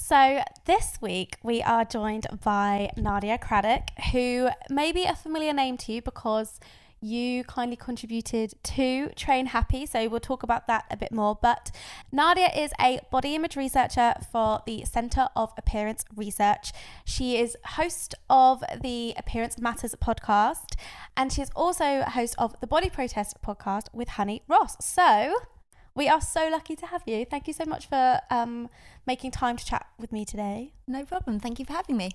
So this week we are joined by Nadia Craddock, who may be a familiar name to you because you kindly contributed to Train Happy. So we'll talk about that a bit more. But Nadia is a body image researcher for the Centre of Appearance Research. She is host of the Appearance Matters podcast, and she is also host of the Body Protest podcast with Honey Ross. So we are so lucky to have you. Thank you so much for making time to chat with me today. No problem. Thank you for having me.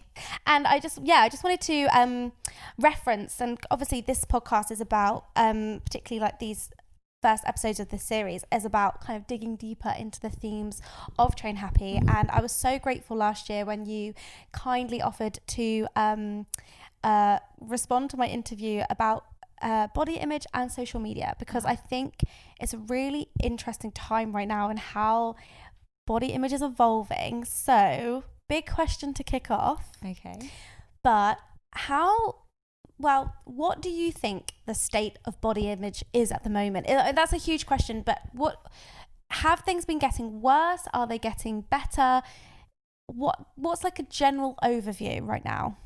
And I just wanted to reference, and obviously this podcast is about, particularly like these first episodes of this series, is about kind of digging deeper into the themes of Train Happy. And I was so grateful last year when you kindly offered to respond to my interview about body image and social media, because I think it's a really interesting time right now and how body image is evolving. So big question to kick off. Okay. But what do you think the state of body image is at the moment? That's a huge question, but have things been getting worse? Are they getting better? What's like a general overview right now?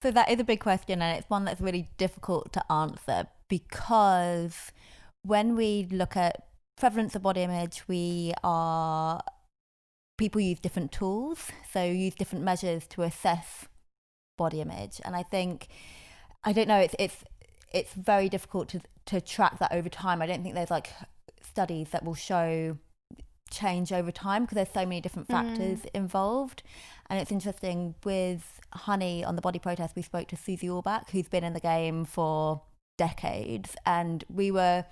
So that is a big question, and it's one that's really difficult to answer, because when we look at prevalence of body image, people use different tools, so use different measures to assess body image. And I think, I don't know, it's very difficult to track that over time. I don't think there's like studies that will show change over time, because there's so many different factors involved. And it's interesting, with Honey on the Body Protest, we spoke to Susie Orbach, who's been in the game for decades, and we were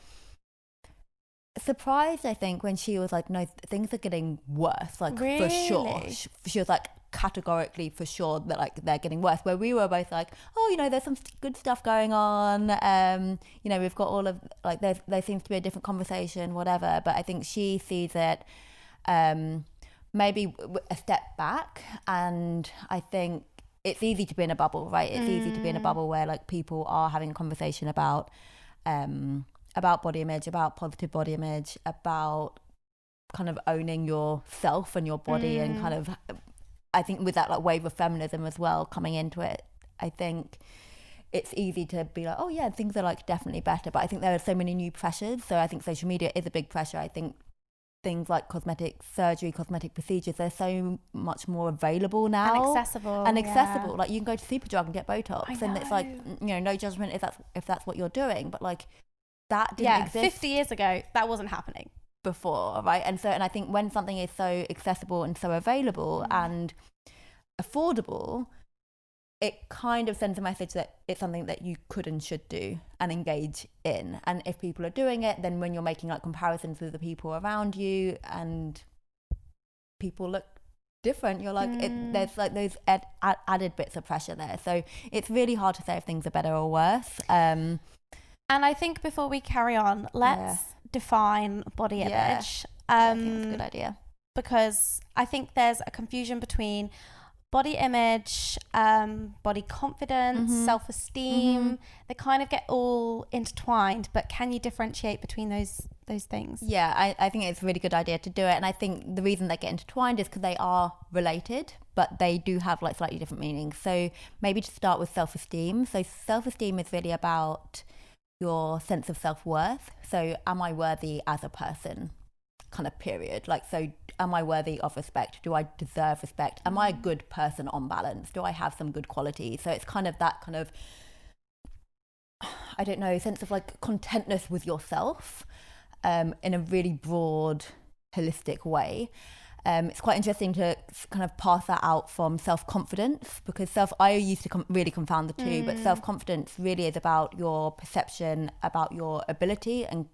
surprised, I think, when she was like, no, things are getting worse, like Really? For sure. She was like, categorically for sure that like they're getting worse, where we were both like, oh, there's some good stuff going on, we've got all of like, there seems to be a different conversation, whatever. But I think she sees it maybe a step back, and I think it's easy to be in a bubble, right? It's easy to be in a bubble where like people are having a conversation about body image, about positive body image, about kind of owning yourself and your body, and kind of, I think with that like wave of feminism as well coming into it, I think it's easy to be like, oh yeah, things are like definitely better. But I think there are so many new pressures. So I think social media is a big pressure. I think things like cosmetic surgery, cosmetic procedures, they're so much more available now. And accessible. Yeah. Like you can go to Superdrug and get Botox, and it's like, no judgment if that's what you're doing. But like that didn't exist 50 years ago, that wasn't happening before, right? And I think when something is so accessible and so available and affordable, it kind of sends a message that it's something that you could and should do and engage in. And if people are doing it, then when you're making like comparisons with the people around you and people look different, you're like, there's like those added bits of pressure there. So it's really hard to say if things are better or worse. And I think before we carry on, let's define body image. I think that's a good idea. Because I think there's a confusion between body image, body confidence, self-esteem. They kind of get all intertwined, but can you differentiate between those things? Yeah, I think it's a really good idea to do it. And I think the reason they get intertwined is because they are related, but they do have like slightly different meanings. So maybe to start with self-esteem. So self-esteem is really about your sense of self-worth. So am I worthy as a person, kind of period. Like, so am I worthy of respect? Do I deserve respect? Am I a good person on balance? Do I have some good qualities? So it's kind of that kind of, I don't know, sense of like contentness with yourself in a really broad, holistic way. It's quite interesting to kind of pass that out from self-confidence, because I used to really confound the two, but self-confidence really is about your perception, about your ability and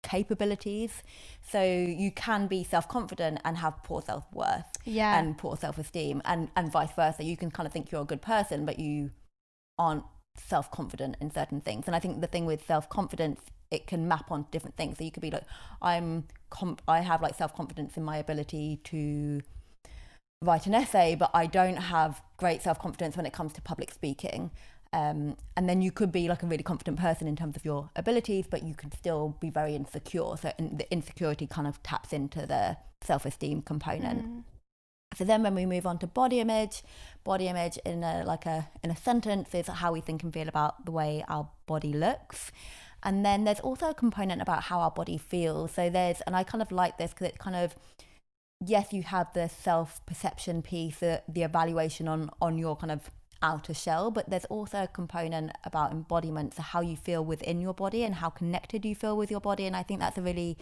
capabilities. So you can be self-confident and have poor self-worth and poor self-esteem, and vice versa. You can kind of think you're a good person, but you aren't self-confident in certain things. And I think the thing with self-confidence, it can map on different things. So you could be like, I have like self-confidence in my ability to write an essay, but I don't have great self-confidence when it comes to public speaking. And then you could be like a really confident person in terms of your abilities, but you could still be very insecure. So the insecurity kind of taps into the self-esteem component. So then when we move on to body image in a sentence is how we think and feel about the way our body looks. And then there's also a component about how our body feels. So and I kind of like this because it's kind of, yes, you have the self-perception piece, the evaluation on your kind of outer shell, but there's also a component about embodiment, so how you feel within your body and how connected you feel with your body. And I think that's a really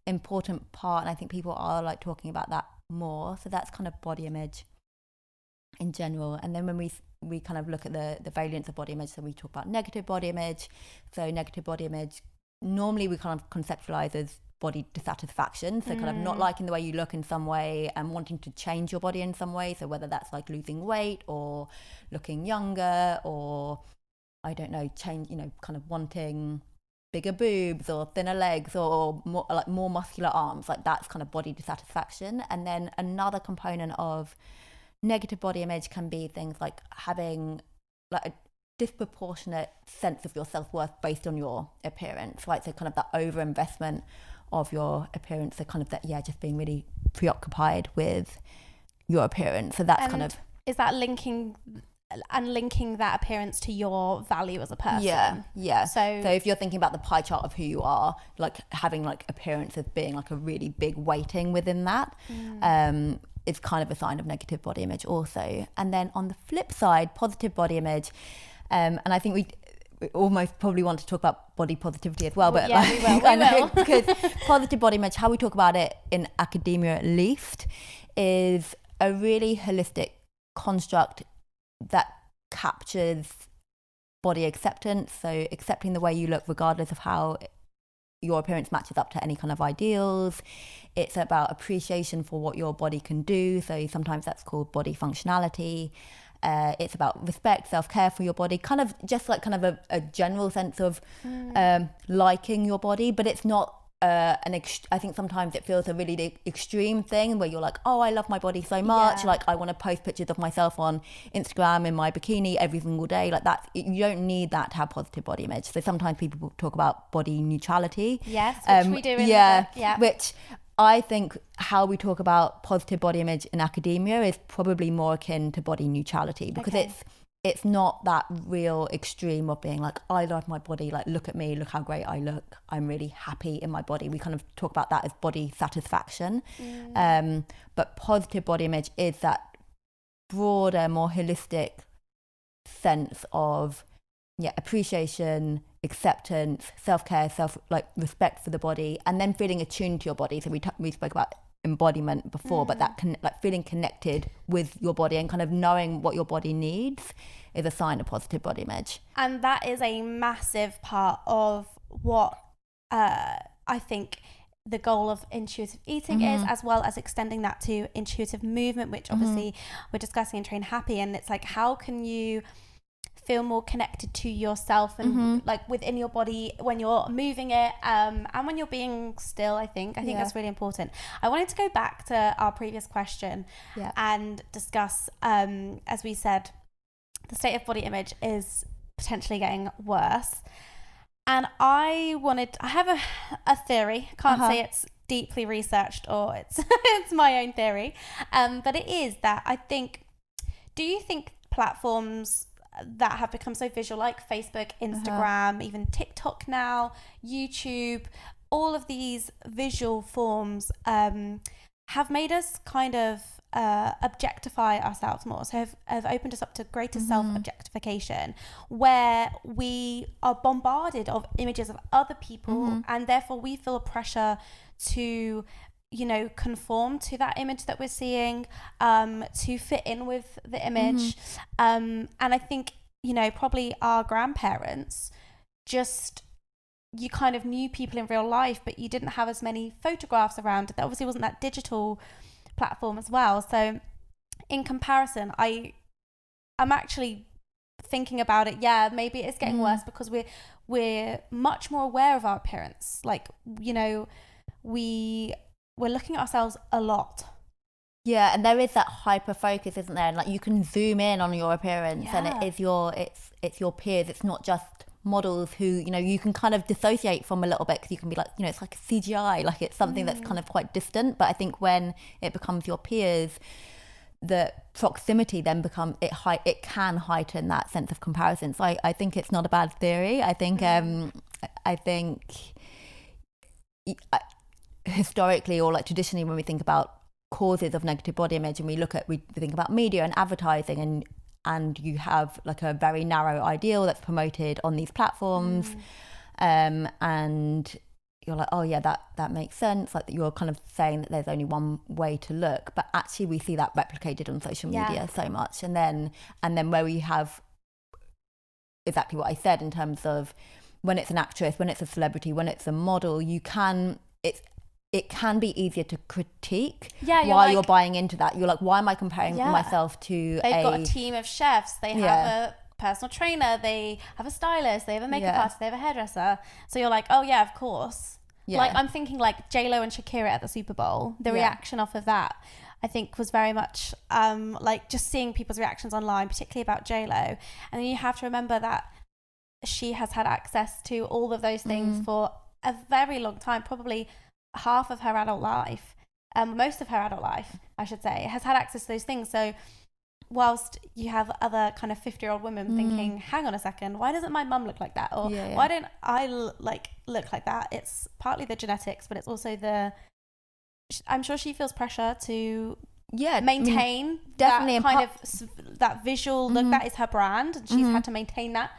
important part, and I think people are like talking about that more. So that's kind of body image in general. And then when we kind of look at the variants of body image, so we talk about negative body image. So negative body image, normally we kind of conceptualize as body dissatisfaction, so kind of not liking the way you look in some way and wanting to change your body in some way. So whether that's like losing weight or looking younger, or I don't know, change, kind of wanting bigger boobs or thinner legs or more muscular arms, like that's kind of body dissatisfaction. And then another component of negative body image can be things like having like a disproportionate sense of your self-worth based on your appearance, right? So kind of that overinvestment of your appearance, so kind of that, just being really preoccupied with your appearance. So that's kind of, is that linking that appearance to your value as a person? Yeah. So if you're thinking about the pie chart of who you are, like having like appearance as being like a really big weighting within that, it's kind of a sign of negative body image also. And then on the flip side, positive body image, and I think we almost probably want to talk about body positivity as well, but we will. Because positive body image, how we talk about it in academia at least, is a really holistic construct that captures body acceptance, so accepting the way you look regardless of how your appearance matches up to any kind of ideals. It's about appreciation for what your body can do, so sometimes that's called body functionality. It's about respect, self-care for your body, kind of just like kind of a general sense of liking your body, but it's not I think sometimes it feels a really extreme thing where you're like, oh, I love my body so much, like I want to post pictures of myself on Instagram in my bikini every single day, like that. You don't need that to have positive body image. So sometimes people talk about body neutrality, which we do in the book, which I think how we talk about positive body image in academia is probably more akin to body neutrality, because it's not that real extreme of being like, I love my body, like look at me, look how great I look, I'm really happy in my body. We kind of talk about that as body satisfaction. But positive body image is that broader, more holistic sense of appreciation, acceptance, self-care, respect for the body, and then feeling attuned to your body. So we spoke about embodiment before, but that feeling connected with your body and kind of knowing what your body needs is a sign of positive body image. And that is a massive part of what I think the goal of intuitive eating is, as well as extending that to intuitive movement, which obviously we're discussing in Train Happy. And it's like, how can you feel more connected to yourself and like within your body when you're moving it, and when you're being still. I think that's really important. I wanted to go back to our previous question and discuss, as we said, the state of body image is potentially getting worse. And I have a theory. Can't say it's deeply researched or it's it's my own theory, but it is that do you think platforms that have become so visual, like Facebook, Instagram, even TikTok now, YouTube, all of these visual forms have made us kind of objectify ourselves more, so have opened us up to greater self-objectification, where we are bombarded of images of other people, and therefore we feel a pressure to conform to that image that we're seeing, to fit in with the image. And I think, probably our grandparents, you kind of knew people in real life, but you didn't have as many photographs around. There obviously wasn't that digital platform as well. So in comparison, I'm actually thinking about it. Yeah, maybe it's getting worse because we're much more aware of our appearance. Like, we're looking at ourselves a lot. Yeah, and there is that hyper focus, isn't there? And like you can zoom in on your appearance, and it's your peers. It's not just models who you can kind of dissociate from a little bit, because you can be like, it's like CGI, like it's something that's kind of quite distant. But I think when it becomes your peers, the proximity then it can heighten that sense of comparison. So I think it's not a bad theory. I think historically, or like traditionally, when we think about causes of negative body image, and we think about media and advertising, and you have like a very narrow ideal that's promoted on these platforms, and you're like, oh yeah, that makes sense. Like you're kind of saying that there's only one way to look, but actually we see that replicated on social media so much. And then where we have exactly what I said in terms of when it's an actress, when it's a celebrity, when it's a model, it can be easier to critique while you're buying into that. You're like, why am I comparing myself to They've got a team of chefs, they have a personal trainer, they have a stylist, they have a makeup artist, they have a hairdresser. So you're like, oh yeah, of course. Like I'm thinking like J-Lo and Shakira at the Super Bowl, the reaction off of that I think was very much like just seeing people's reactions online, particularly about J-Lo. And then you have to remember that she has had access to all of those things for a very long time, probably half of her adult life, most of her adult life, I should say, has had access to those things. So whilst you have other kind of 50-year-old women thinking, hang on a second, why doesn't my mum look like that? Or why don't I look like that? It's partly the genetics, but it's also I'm sure she feels pressure to maintain definitely that visual look. That is her brand, and she's had to maintain that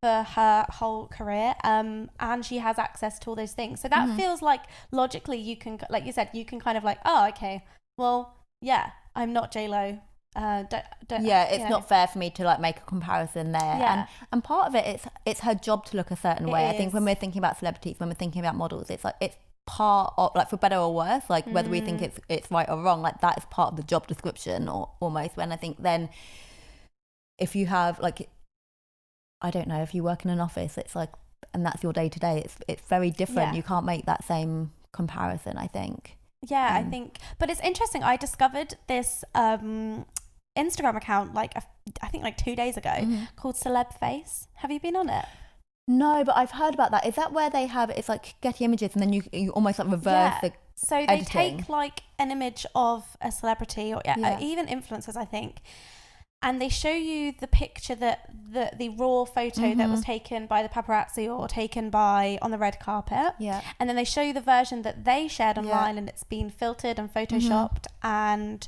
for her whole career, and she has access to all those things. So that feels like logically you can, like you said, you can kind of like, oh, okay, well, yeah, I'm not J-Lo. It's not fair for me to like make a comparison there. And part of it's her job to look a certain way. I think when we're thinking about celebrities, when we're thinking about models, it's like it's part of, like, for better or worse, like whether we think it's right or wrong, like that is part of the job description, or almost. When I think then if you have like, I don't know, if you work in an office, it's like, and that's your day to day, it's very different. You can't make that same comparison, I think. I think, but it's interesting, I discovered this Instagram account like I think like 2 days ago called Celeb Face. Have you been on it? No, but I've heard about that. Is that where they have, it's like Getty Images, and then you almost like reverse the so they editing. Take like an image of a celebrity or even influencers, I think, and they show you the picture, that the raw photo that was taken by the paparazzi or taken by on the red carpet, and then they show you the version that they shared online, and it's been filtered and photoshopped and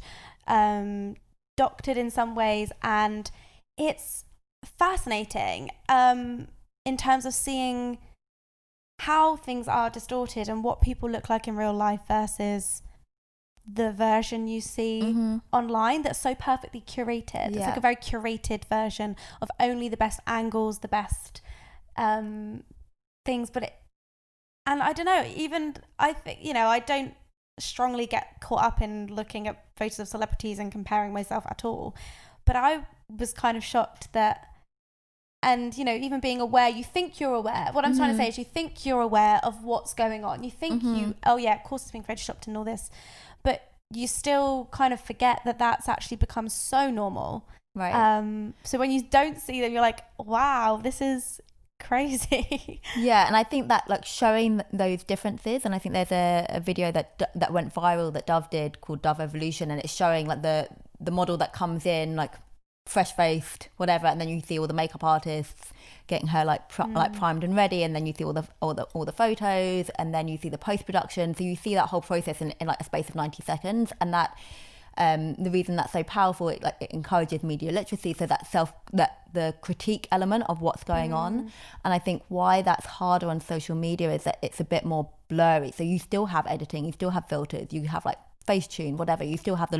doctored in some ways, and it's fascinating in terms of seeing how things are distorted and what people look like in real life versus the version you see online that's so perfectly curated. It's like a very curated version of only the best angles, the best things. But and I don't know, even I think, I don't strongly get caught up in looking at photos of celebrities and comparing myself at all. But I was kind of shocked that, and even being aware, you think you're aware. What I'm trying to say is you think you're aware of what's going on. You think of course it's being photoshopped and all this, but you still kind of forget that that's actually become so normal. Right. So when you don't see them, you're like, wow, this is crazy. And I think that like showing those differences, and I think there's a video that went viral that Dove did called Dove Evolution, and it's showing like the model that comes in like fresh faced, whatever, and then you see all the makeup artists getting her like primed and ready, and then you see all the photos, and then you see the post production. So you see that whole process in like a space of 90 seconds, and that the reason that's so powerful, it encourages media literacy, so that the critique element of what's going on. And I think why that's harder on social media is that it's a bit more blurry. So you still have editing, you still have filters, you have like Facetune, whatever, you still have the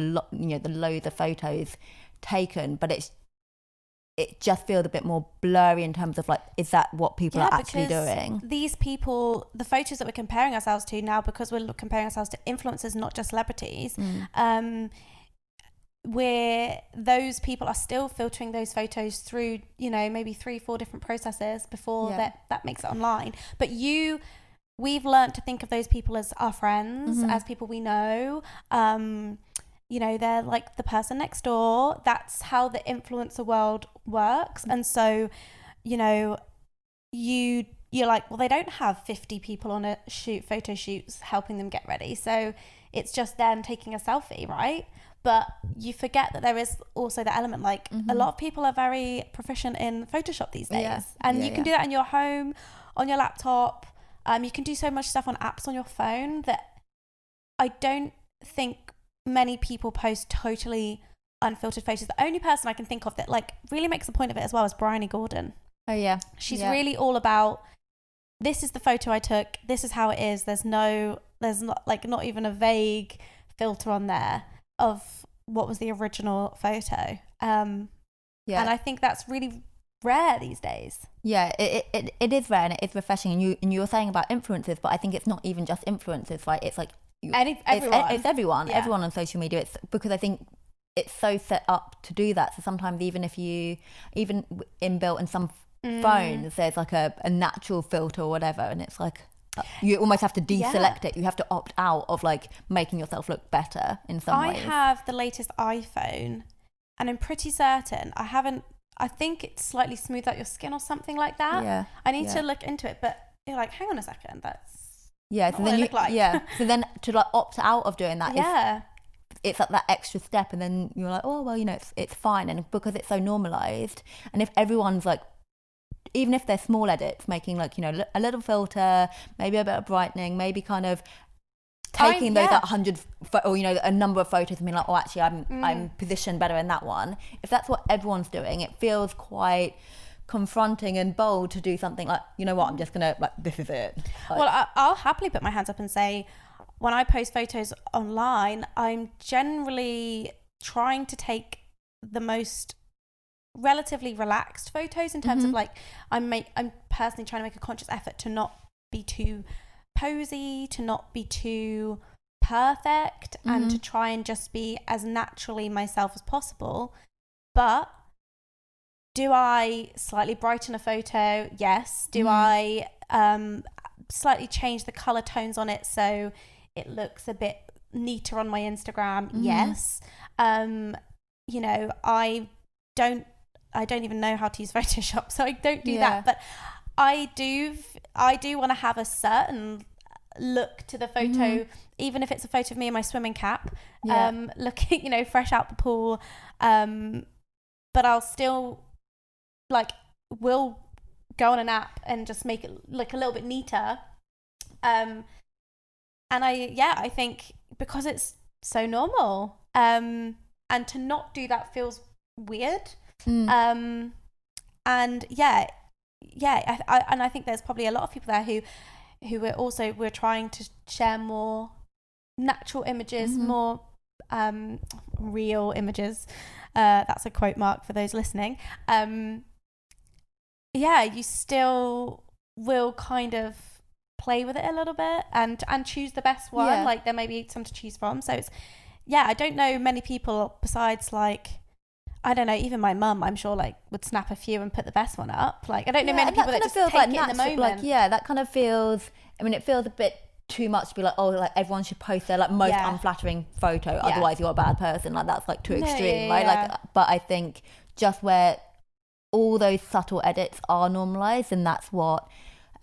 loads of photos taken, but it just feels a bit more blurry in terms of like, is that what people are actually doing? These people, the photos that we're comparing ourselves to now, because we're comparing ourselves to influencers, not just celebrities, where those people are still filtering those photos through maybe 3-4 different processes before that makes it online. But we've learned to think of those people as our friends, as people we know. They're like the person next door. That's how the influencer world works. And so, you're like, well, they don't have 50 people on a photo shoots helping them get ready. So it's just them taking a selfie, right? but you forget that there is also the element, like a lot of people are very proficient in Photoshop these days, and you can do that in your home, on your laptop. You can do so much stuff on apps on your phone that I don't think many people post totally unfiltered photos. The only person I can think of that like really makes a point of it as well is Bryony Gordon. Oh yeah, she's really all about, this is the photo I took, this is how it is. There's not even a vague filter on there of what was the original photo. And I think that's really rare these days. Yeah, it is rare and it is refreshing. And you were saying about influencers, but I think it's not even just influencers, right? It's like everyone. It's everyone. Yeah. Everyone on social media. It's because I think it's so set up to do that. So sometimes even inbuilt in some phones, there's like a natural filter or whatever, and it's like you almost have to deselect it. You have to opt out of like making yourself look better in some ways. I have the latest iPhone, and I'm pretty certain I think it's slightly smoothed out your skin or something like that. Yeah. I need to look into it, but you're like, hang on a second, that's so not what I look like. So then to like opt out of doing that it's like that extra step, and then you're like, oh well, you know, it's fine. And because it's so normalized, and if everyone's like, even if they're small edits, making like, you know, a little filter, maybe a bit of brightening, maybe kind of taking those 100 or, you know, a number of photos and being like, oh actually I'm positioned better in that one. If that's what everyone's doing, it feels quite confronting and bold to do something like, you know what, I'm just gonna like, this is it. Like, well, I'll happily put my hands up and say, when I post photos online, I'm generally trying to take the most relatively relaxed photos in terms of like, I'm personally trying to make a conscious effort to not be too posy, to not be too perfect, and to try and just be as naturally myself as possible. But do I slightly brighten a photo? Yes. Do I slightly change the color tones on it so it looks a bit neater on my Instagram? Yes. You know, I don't even know how to use Photoshop, so I don't do that. But I do want to have a certain look to the photo, even if it's a photo of me in my swimming cap, looking, you know, fresh out the pool. But I'll still will go on an app and just make it look a little bit neater. And I think because it's so normal, and to not do that feels weird. And I think there's probably a lot of people there who we're trying to share more natural images, more real images. That's a quote mark for those listening. You still will kind of play with it a little bit and choose the best one. Like there may be some to choose from. So it's I don't know many people besides like, I don't know, even my mum, I'm sure, like, would snap a few and put the best one up. Like, I don't know many people that just take it in the moment. Like, that kind of feels, I mean, it feels a bit too much to be like, oh, like, everyone should post their, like, most unflattering photo, otherwise you're a bad person. Like, that's, like, too extreme, right? Like, but I think just where all those subtle edits are normalised, and that's what...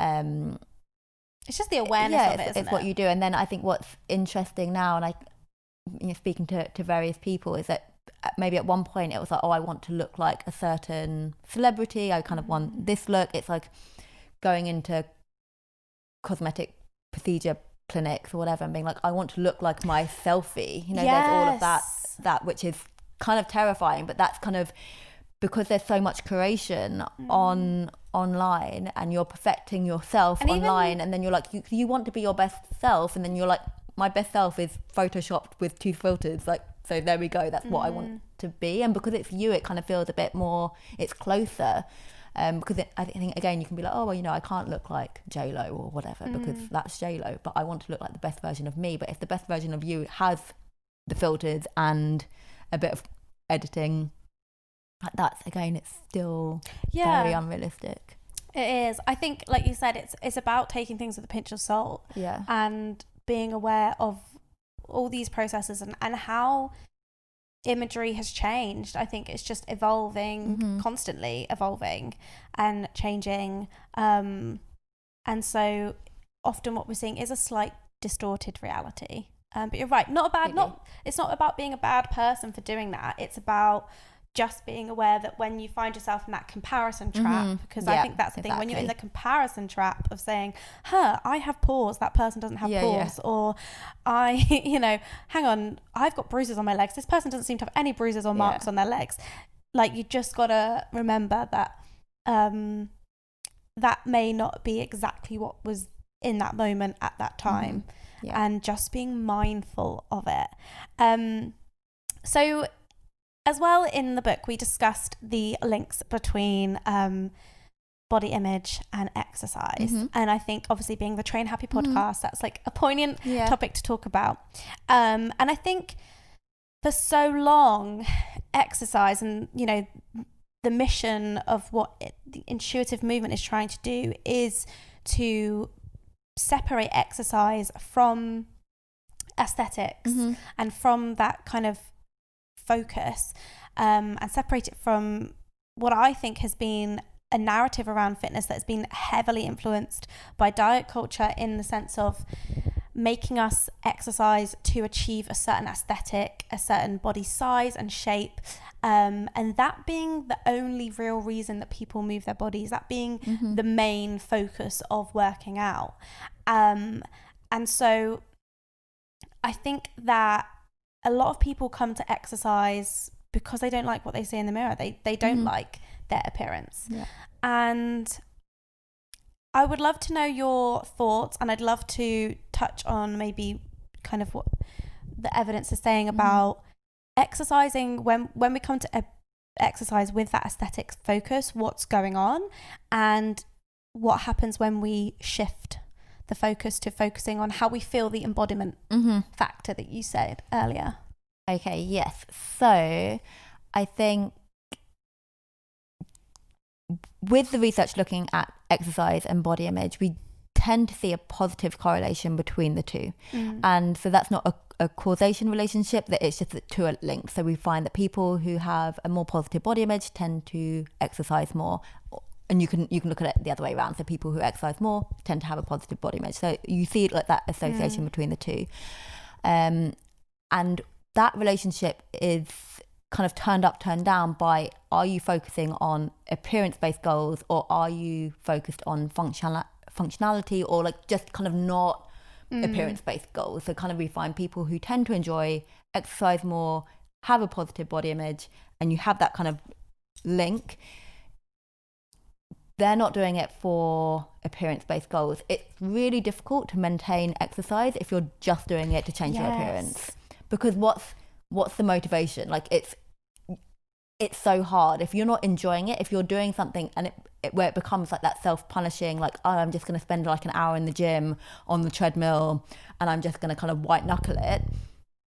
it's just the awareness of it, isn't it's what you do. And then I think what's interesting now, and speaking to various people, is that maybe at one point it was like, oh, I want to look like a certain celebrity, I kind of want this look. It's like going into cosmetic procedure clinics or whatever and being like, I want to look like my selfie, you know. There's all of that which is kind of terrifying, but that's kind of because there's so much curation online, and you're perfecting yourself and online, and then you're like, you want to be your best self, and then you're like, my best self is photoshopped with 2 filters, like, so there we go, that's what I want to be. And because it's you, it kind of feels a bit more, it's closer, because I think again, you can be like, oh well, you know, I can't look like J-Lo or whatever because that's J-Lo, but I want to look like the best version of me. But if the best version of you has the filters and a bit of editing, that's, again, it's still very unrealistic. It is. I think, like you said, it's about taking things with a pinch of salt, and being aware of all these processes and how imagery has changed. I think it's just evolving, constantly evolving and changing, and so often what we're seeing is a slight distorted reality, But you're right, it's not about being a bad person for doing that. It's about just being aware that when you find yourself in that comparison trap, because I think that's the thing, when you're in the comparison trap of saying, I have pores, that person doesn't have pores, or hang on, I've got bruises on my legs, this person doesn't seem to have any bruises or marks on their legs. Like, you just gotta remember that that may not be exactly what was in that moment at that time, and just being mindful of it. So as well, in the book, we discussed the links between body image and exercise. And I think, obviously, being the Train Happy podcast, that's like a poignant topic to talk about. And I think for so long, exercise and, the mission of what the intuitive movement is trying to do is to separate exercise from aesthetics and from that kind of focus, and separate it from what I think has been a narrative around fitness that's been heavily influenced by diet culture, in the sense of making us exercise to achieve a certain aesthetic, a certain body size and shape, and that being the only real reason that people move their bodies, that being the main focus of working out. And so I think that a lot of people come to exercise because they don't like what they see in the mirror. They don't like their appearance. And I would love to know your thoughts, and I'd love to touch on maybe kind of what the evidence is saying about exercising when we come to exercise with that aesthetics focus, what's going on, and what happens when we shift the focus to focusing on how we feel, the embodiment factor that you said earlier. Okay, yes. So I think with the research looking at exercise and body image, we tend to see a positive correlation between the two. And so that's not a causation relationship, that it's just that two are linked. So we find that people who have a more positive body image tend to exercise more. And you can look at it the other way around. So people who exercise more tend to have a positive body image. So you see like that association between the two. And that relationship is kind of turned up, turned down by, are you focusing on appearance-based goals, or are you focused on functionality, or like just kind of not appearance-based goals? So kind of we find people who tend to enjoy exercise more, have a positive body image, and you have that kind of link. They're not doing it for appearance-based goals. It's really difficult to maintain exercise if you're just doing it to change your appearance. Because what's the motivation? Like, it's so hard. If you're not enjoying it, if you're doing something and where it becomes like that self-punishing, like, oh, I'm just going to spend like an hour in the gym on the treadmill and I'm just going to kind of white knuckle it.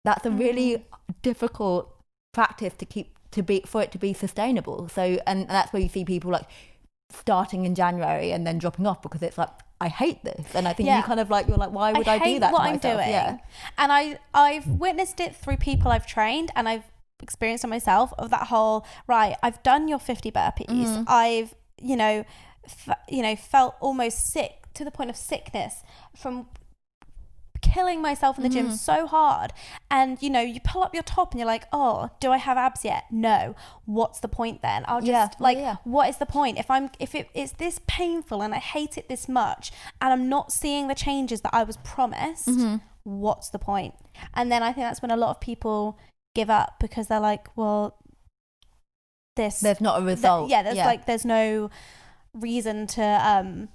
That's a really difficult practice for it to be sustainable. So, and that's where you see people like starting in January and then dropping off because it's like, I hate this. And I think you kind of like, you're like, why would I do that to myself? I'm doing. And I've witnessed it through people I've trained, and I've experienced it myself, of that whole, right, I've done your 50 burpees. I've, felt almost sick, to the point of sickness, from killing myself in the gym so hard. And you pull up your top and you're like, oh, do I have abs yet? No. What's the point then? I'll just what is the point if it's this painful and I hate it this much and I'm not seeing the changes that I was promised? What's the point? And then I think that's when a lot of people give up, because they're like, well, there's not a result. There's no reason to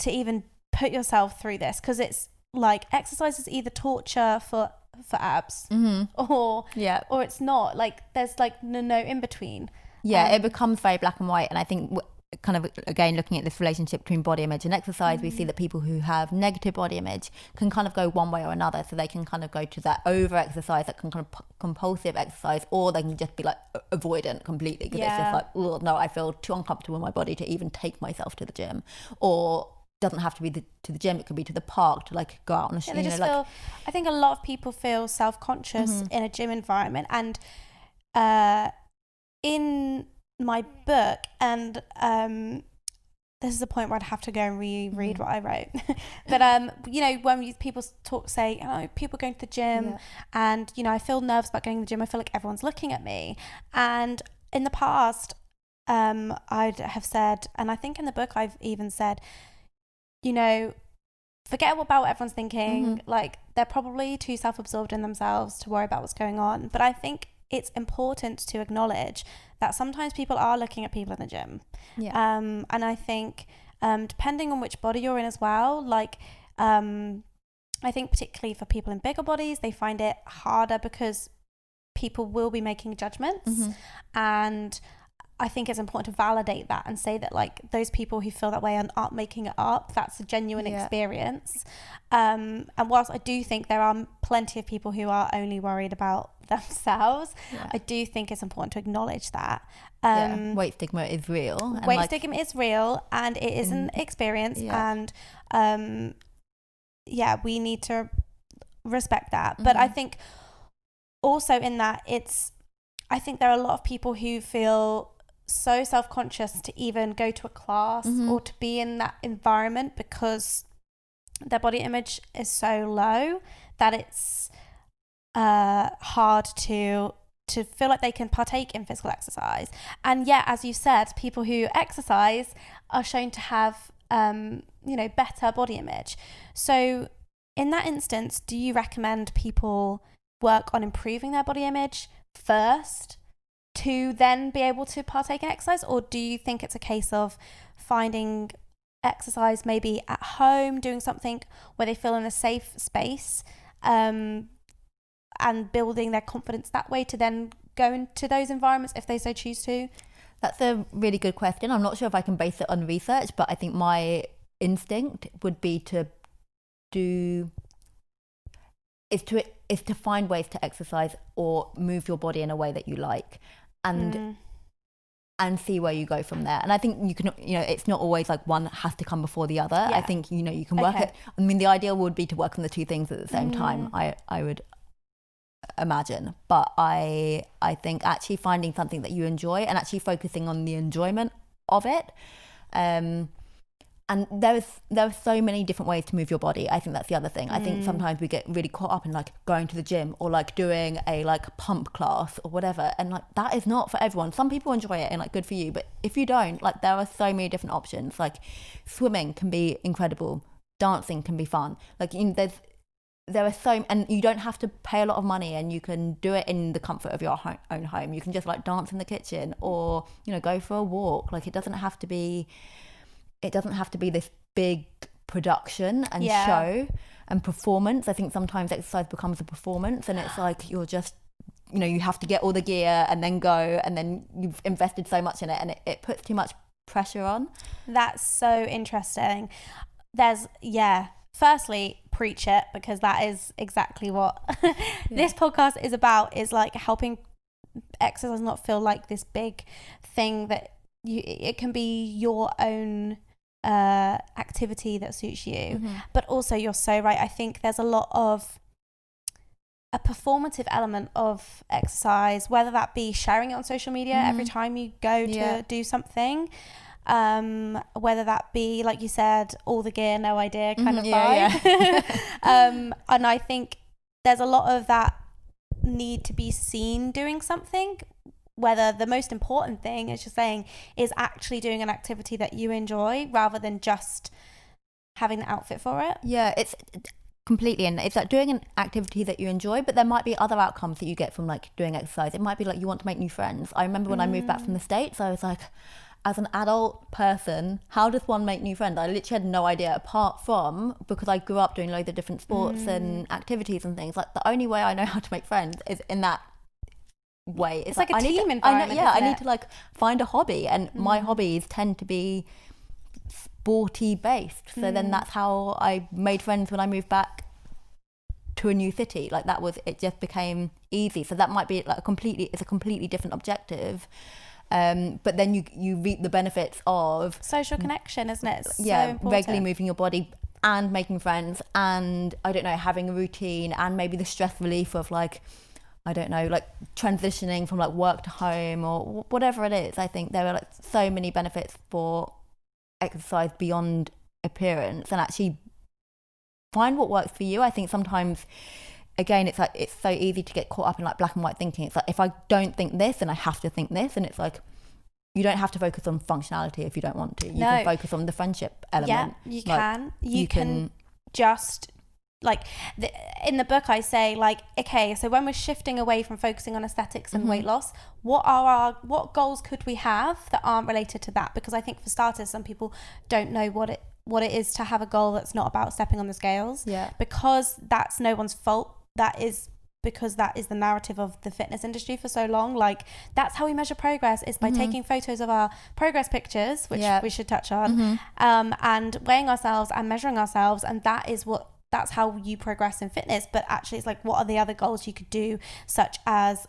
even put yourself through this, because it's like, exercise is either torture for abs or it's not. Like, there's like no in between. It becomes very black and white. And I think kind of, again, looking at this relationship between body image and exercise, we see that people who have negative body image can kind of go one way or another. So they can kind of go to that over exercise, that kind of compulsive exercise, or they can just be like avoidant completely, because it's just like, oh no, I feel too uncomfortable in my body to even take myself to the gym. Or doesn't have to be to the gym, it could be to the park, to like go out on a I think a lot of people feel self-conscious in a gym environment. And in my book, and this is a point where I'd have to go and reread what I wrote. But, you know, when people say, oh, people going to the gym and, you know, I feel nervous about going to the gym. I feel like everyone's looking at me. And in the past, I'd have said, and I think in the book I've even said, you know, forget about what everyone's thinking. Like, they're probably too self-absorbed in themselves to worry about what's going on. But I think it's important to acknowledge that sometimes people are looking at people in the gym. And I think depending on which body you're in as well, like I think particularly for people in bigger bodies, they find it harder because people will be making judgments. And I think it's important to validate that and say that, like, those people who feel that way and aren't making it up, that's a genuine experience. And whilst I do think there are plenty of people who are only worried about themselves, I do think it's important to acknowledge that. Weight stigma is real. Weight stigma is real, and it is an experience. And we need to respect that. But I think also in that, I think there are a lot of people who feel so self-conscious to even go to a class or to be in that environment because their body image is so low that it's hard to feel like they can partake in physical exercise. And as you said, people who exercise are shown to have you know, better body image. So in that instance, do you recommend people work on improving their body image first to then be able to partake in exercise? Or do you think it's a case of finding exercise maybe at home, doing something where they feel in a safe space, and building their confidence that way to then go into those environments if they so choose to? That's a really good question. I'm not sure if I can base it on research, but I think my instinct would be to find ways to exercise or move your body in a way that you like, and see where you go from there. And I think you can, you know, it's not always like one has to come before the other. I think, you know, you can work it. I mean, the ideal would be to work on the two things at the same time, I would imagine. But I think actually finding something that you enjoy and actually focusing on the enjoyment of it, and there are so many different ways to move your body. I think that's the other thing. I think sometimes we get really caught up in like going to the gym or like doing a like pump class or whatever, and like that is not for everyone. Some people enjoy it and like good for you, but if you don't, like there are so many different options. Like swimming can be incredible, dancing can be fun. Like, you know, there are so, and you don't have to pay a lot of money, and you can do it in the comfort of your own home. You can just like dance in the kitchen, or, you know, go for a walk. Like it doesn't have to be this big production and show and performance. I think sometimes exercise becomes a performance, and it's like you're just, you know, you have to get all the gear and then go, and then you've invested so much in it, and it puts too much pressure on. That's so interesting. Firstly, preach it, because that is exactly what this podcast is about, is like helping exercise not feel like this big thing that it can be your own activity that suits you. But also, you're so right. I think there's a lot of a performative element of exercise, whether that be sharing it on social media every time you go to do something, whether that be, like you said, all the gear, no idea kind of vibe. And I think there's a lot of that need to be seen doing something, whether the most important thing, as you're saying, is actually doing an activity that you enjoy rather than just having the outfit for it. Yeah, it's completely, and it's like doing an activity that you enjoy, but there might be other outcomes that you get from like doing exercise. It might be like you want to make new friends. I remember when I moved back from the States, I was like, as an adult person, how does one make new friends? I literally had no idea, apart from because I grew up doing loads of different sports and activities and things. Like the only way I know how to make friends is in that way. It's like a team environment. I need to like find a hobby, and my hobbies tend to be sporty based. So then that's how I made friends when I moved back to a new city. Like it just became easy. So that might be like it's a completely different objective. But then you reap the benefits of social connection, isn't it? It's so important. Regularly moving your body and making friends, and I don't know, having a routine, and maybe the stress relief of like, I don't know, like transitioning from like work to home or whatever it is. I think there are like so many benefits for exercise beyond appearance and actually find what works for you. I think sometimes, again, it's like it's so easy to get caught up in like black and white thinking. It's like, if I don't think this, then I have to think this, and it's like, you don't have to focus on functionality if you don't want to. You can focus on the friendship element. Yeah, you like, can. You can just, like, in the book I say, like, okay, so when we're shifting away from focusing on aesthetics and weight loss, what goals could we have that aren't related to that? Because I think for starters, some people don't know what it is to have a goal that's not about stepping on the scales. Yeah. Because that's no one's fault. That is because that is the narrative of the fitness industry for so long. Like, that's how we measure progress, is by taking photos of our progress pictures, which we should touch on, and weighing ourselves and measuring ourselves, and that's how you progress in fitness. But actually, it's like, what are the other goals you could do, such as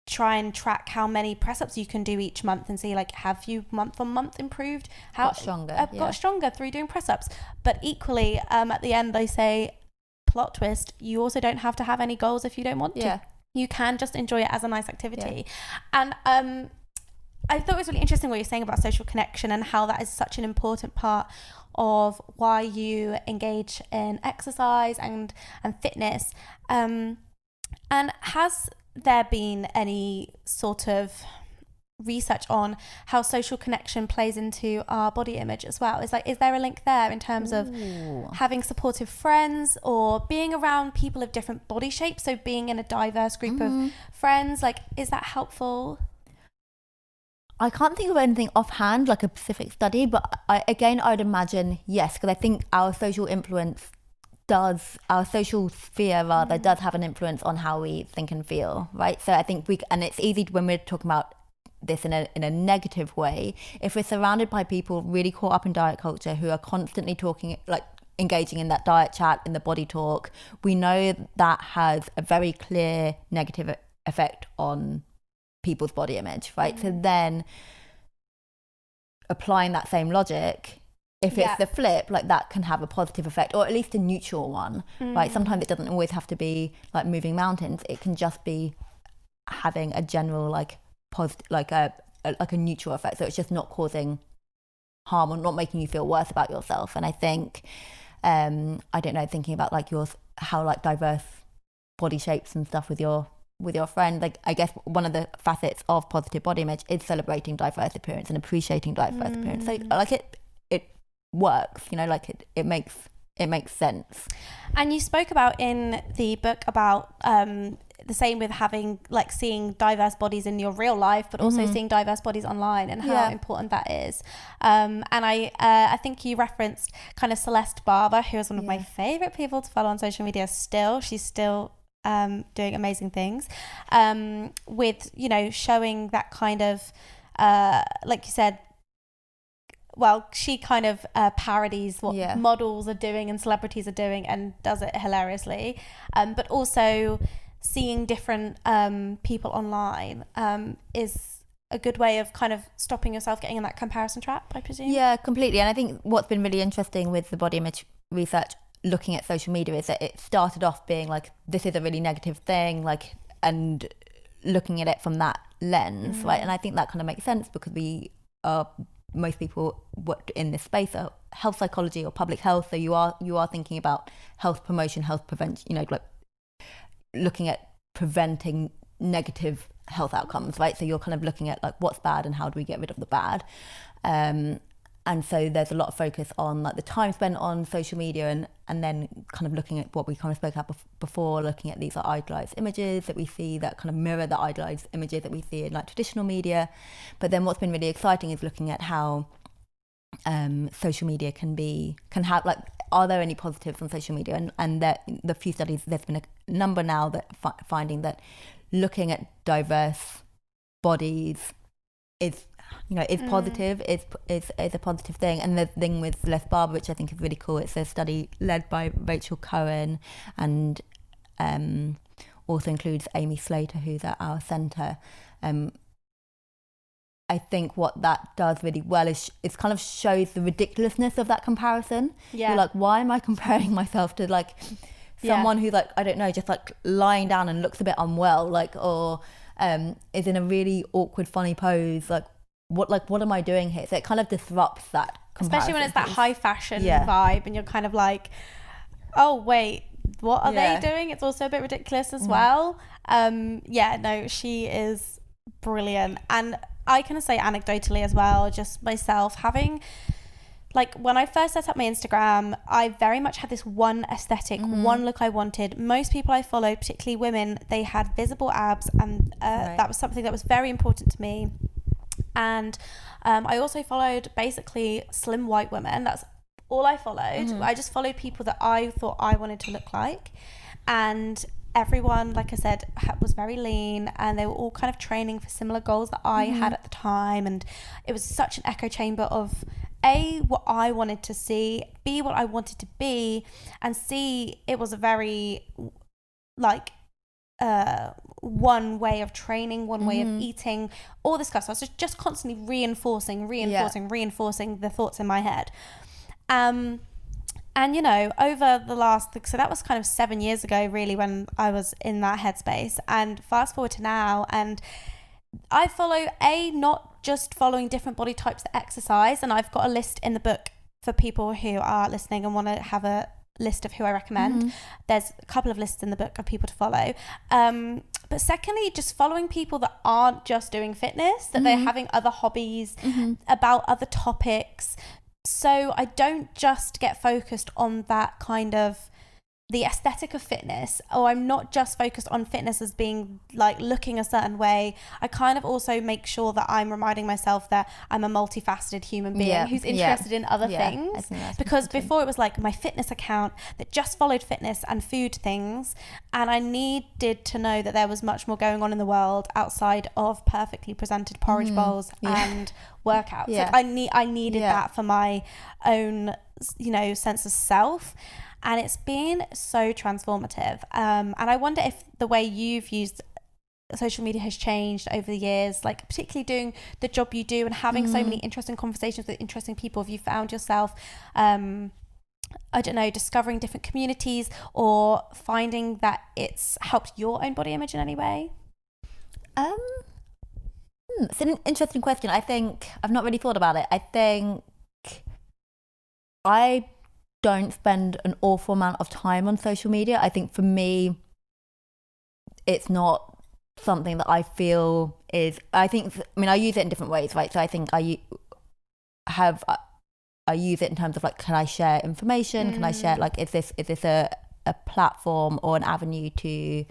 try and track how many press-ups you can do each month and see, like, have you month on month improved, got stronger through doing press-ups. But equally, at the end they say, plot twist, you also don't have to have any goals if you don't want to. You can just enjoy it as a nice activity. And I thought it was really interesting what you're saying about social connection and how that is such an important part of why you engage in exercise and fitness. And has there been any sort of research on how social connection plays into our body image as well? Is there a link there in terms of having supportive friends or being around people of different body shapes? So being in a diverse group of friends, like, is that helpful? I can't think of anything offhand, like a specific study, but I'd imagine yes, because I think our social sphere does have an influence on how we think and feel, right? So I think and it's easy when we're talking about this in a negative way, if we're surrounded by people really caught up in diet culture who are constantly talking, like engaging in that diet chat, in the body talk, we know that has a very clear negative effect on people's body image, right? So then applying that same logic, if it's the flip, like, that can have a positive effect, or at least a neutral one, right? Sometimes it doesn't always have to be like moving mountains. It can just be having a general, like, positive, like a neutral effect. So it's just not causing harm or not making you feel worse about yourself. And I think, I don't know, thinking about like how like diverse body shapes and stuff with your friend, like, I guess one of the facets of positive body image is celebrating diverse appearance and appreciating diverse appearance. So like it works, like it makes sense. And you spoke about in the book about the same with having, like, seeing diverse bodies in your real life, but also seeing diverse bodies online, and how important that is. And I think you referenced kind of Celeste Barber, who is one of my favorite people to follow on social media still. She's still doing amazing things with, showing that kind of, like you said, well, she kind of parodies what models are doing and celebrities are doing and does it hilariously. But also seeing different people online is a good way of kind of stopping yourself getting in that comparison trap, I presume. Yeah, completely. And I think what's been really interesting with the body image research looking at social media is that it started off being like, this is a really negative thing, like, and looking at it from that lens, right? And I think that kind of makes sense because most people in this space are health psychology or public health, so you are thinking about health promotion, health prevention, like looking at preventing negative health outcomes, right? So you're kind of looking at like what's bad and how do we get rid of the bad, and so there's a lot of focus on like the time spent on social media and then kind of looking at what we kind of spoke about before, looking at these like idealized images that we see that kind of mirror the idealized images that we see in like traditional media. But then what's been really exciting is looking at how social media can have, like, are there any positives on social media? And the few studies, there's been a number now that finding that looking at diverse bodies is positive, is a positive thing. And the thing with Les Barber, which I think is really cool, it's a study led by Rachel Cohen and also includes Amy Slater, who's at our centre. I think what that does really well is it kind of shows the ridiculousness of that comparison. You're like, why am I comparing myself to like someone who's like, I don't know, just like lying down and looks a bit unwell, like, or is in a really awkward, funny pose, like, what am I doing here? So it kind of disrupts that comparison. Especially when it's that piece. high fashion vibe and you're kind of like, oh wait, what are they doing? It's also a bit ridiculous as well. No, she is brilliant. And I can say anecdotally as well, just myself having, like, when I first set up my Instagram, I very much had this one aesthetic, one look I wanted. Most people I followed, particularly women, they had visible abs, and that was something that was very important to me. And I also followed basically slim white women. That's all I followed. I just followed people that I thought I wanted to look like. And everyone, like I said, was very lean, and they were all kind of training for similar goals that I had at the time. And it was such an echo chamber of A, what I wanted to see, B, what I wanted to be, and C, it was a very like one way of training, one way of eating, all this stuff. So I was just constantly reinforcing the thoughts in my head. And you know, over the last, so that was kind of 7 years ago really, when I was in that headspace. And fast forward to now, and I follow not just following different body types that exercise, and I've got a list in the book for people who are listening and want to have a list of who I recommend. There's a couple of lists in the book of people to follow. But secondly, just following people that aren't just doing fitness, that they're having other hobbies, about other topics. So I don't just get focused on that kind of the aesthetic of fitness, or I'm not just focused on fitness as being like looking a certain way. I kind of also make sure that I'm reminding myself that I'm a multifaceted human being who's interested in other things. Because before it was like my fitness account that just followed fitness and food things, and I needed to know that there was much more going on in the world outside of perfectly presented porridge bowls and workouts. Like I needed that for my own, you know, sense of self. And it's been so transformative. And I wonder if the way you've used social media has changed over the years, like particularly doing the job you do and having so many interesting conversations with interesting people. Have you found yourself, I don't know, discovering different communities, or finding that it's helped your own body image in any way? It's an interesting question. I think I've not really thought about it. I think I don't spend an awful amount of time on social media. I think for me, it's not something that I feel is, I use it in different ways, right? So I think I use it in terms of like, can I share information? Can I share, like, is this a platform or an avenue to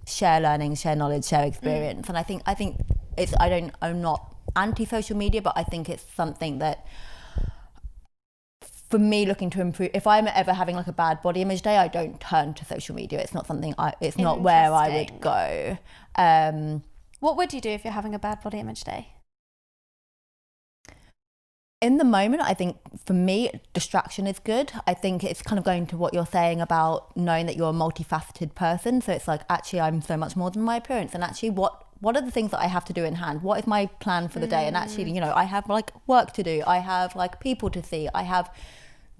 share learning, share knowledge, share experience? And I think I'm not anti-social media, but I think it's something that, for me, looking to improve, if I'm ever having like a bad body image day, I don't turn to social media. It's not something it's not where I would go. What would you do if you're having a bad body image day? In the moment, I think for me, distraction is good. I think it's kind of going to what you're saying about knowing that you're a multifaceted person. So it's like, actually, I'm so much more than my appearance. And actually, what are the things that I have to do in hand? What is my plan for the day? And actually, you know, I have like work to do. I have like people to see. I have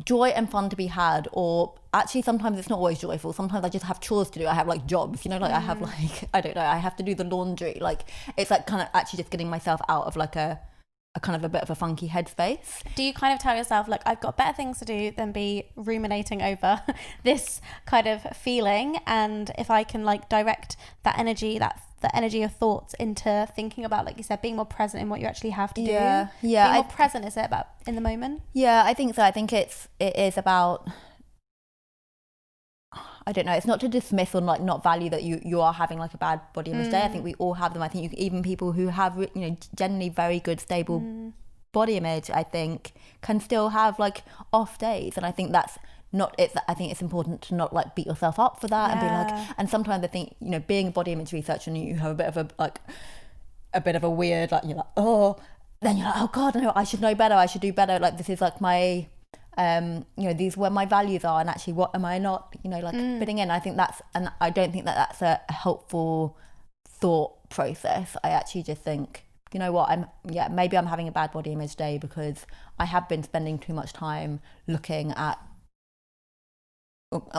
joy and fun to be had. Or actually, sometimes it's not always joyful. Sometimes I just have chores to do. I have like jobs, you know, like I have like, I don't know, I have to do the laundry. Like, it's like kind of actually just getting myself out of like a kind of a bit of a funky headspace. Do you kind of tell yourself, like, I've got better things to do than be ruminating over this kind of feeling, and if I can like direct that energy, the energy of thoughts into thinking about, like you said, being more present in what you actually have to do. Being more present, is it about in the moment? Yeah, I think so. I think it is about, I don't know, it's not to dismiss or like not value that you are having like a bad body image day. I think we all have them. I think even people who have, you know, generally very good stable body image, I think can still have like off days. And I think that's not it. I think it's important to not like beat yourself up for that and be like, and sometimes I think, you know, being a body image researcher and you have a bit of a weird, like, you're like, oh, then you're like, oh God, no, I should know better. I should do better. Like, this is like my, you know, these where my values are, and actually what am I not, you know, like fitting in. I think that's, and I don't think that that's a helpful thought process. I actually just think, you know what, maybe I'm having a bad body image day because I have been spending too much time looking at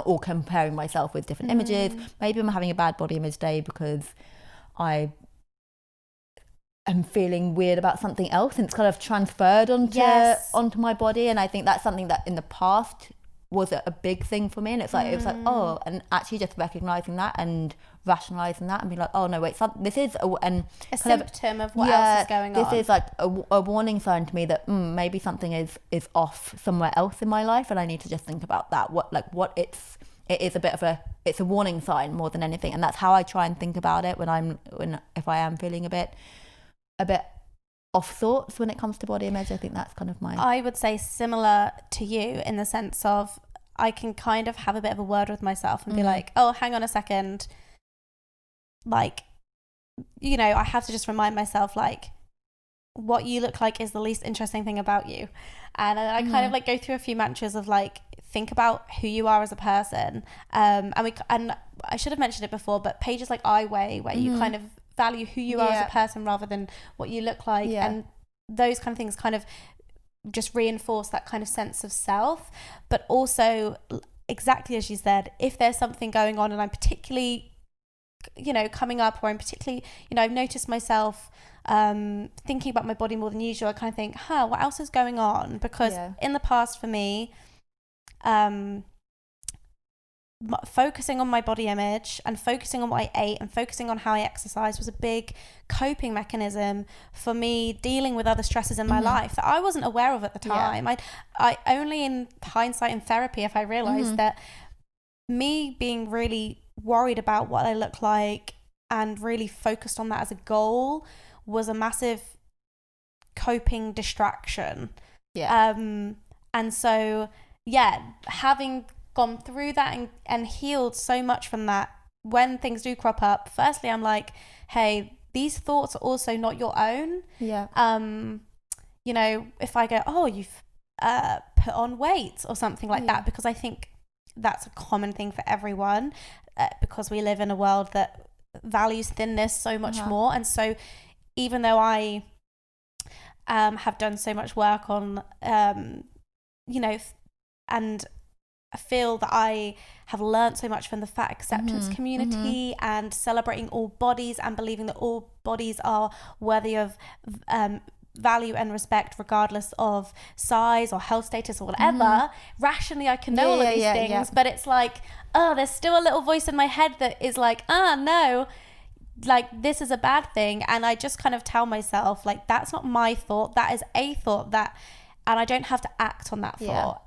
or comparing myself with different images. Maybe I'm having a bad body image day because I am feeling weird about something else, and it's kind of transferred onto my body. And I think that's something that in the past was a big thing for me, and it's like it was like, oh, and actually just recognizing that and rationalizing that and being like, oh no, wait, this is a symptom of what else is going on. This is like a warning sign to me that maybe something is off somewhere else in my life, and I need to just think about that. It is a bit of it's a warning sign more than anything, and that's how I try and think about it if I am feeling a bit off sorts when it comes to body image. I think that's kind of I would say similar to you in the sense of I can kind of have a bit of a word with myself and be like, oh, hang on a second. Like, you know, I have to just remind myself, like, what you look like is the least interesting thing about you. And I kind of like go through a few mantras of like, think about who you are as a person. And I should have mentioned it before, but pages like I Weigh, where you kind of value who you are as a person rather than what you look like, and those kind of things kind of just reinforce that kind of sense of self. But also, exactly as you said, if there's something going on and I'm particularly, you know, coming up, or I'm particularly, you know, I've noticed myself thinking about my body more than usual, I kind of think, what else is going on? Because in the past for me, focusing on my body image and focusing on what I ate and focusing on how I exercised was a big coping mechanism for me dealing with other stresses in my life that I wasn't aware of at the time. I only in hindsight in therapy if I realized that me being really worried about what I look like and really focused on that as a goal was a massive coping distraction. And so having gone through that and healed so much from that, when things do crop up, firstly I'm like, hey, these thoughts are also not your own. You know, if I go, oh, you've put on weight or something like that, because I think that's a common thing for everyone, because we live in a world that values thinness so much more. And so even though I have done so much work on you know, and I feel that I have learned so much from the fat acceptance community and celebrating all bodies and believing that all bodies are worthy of value and respect regardless of size or health status or whatever. Rationally I can know all of these things, but it's like, there's still a little voice in my head that is like, no, like this is a bad thing. And I just kind of tell myself, like, that's not my thought, that is a thought, and I don't have to act on that thought.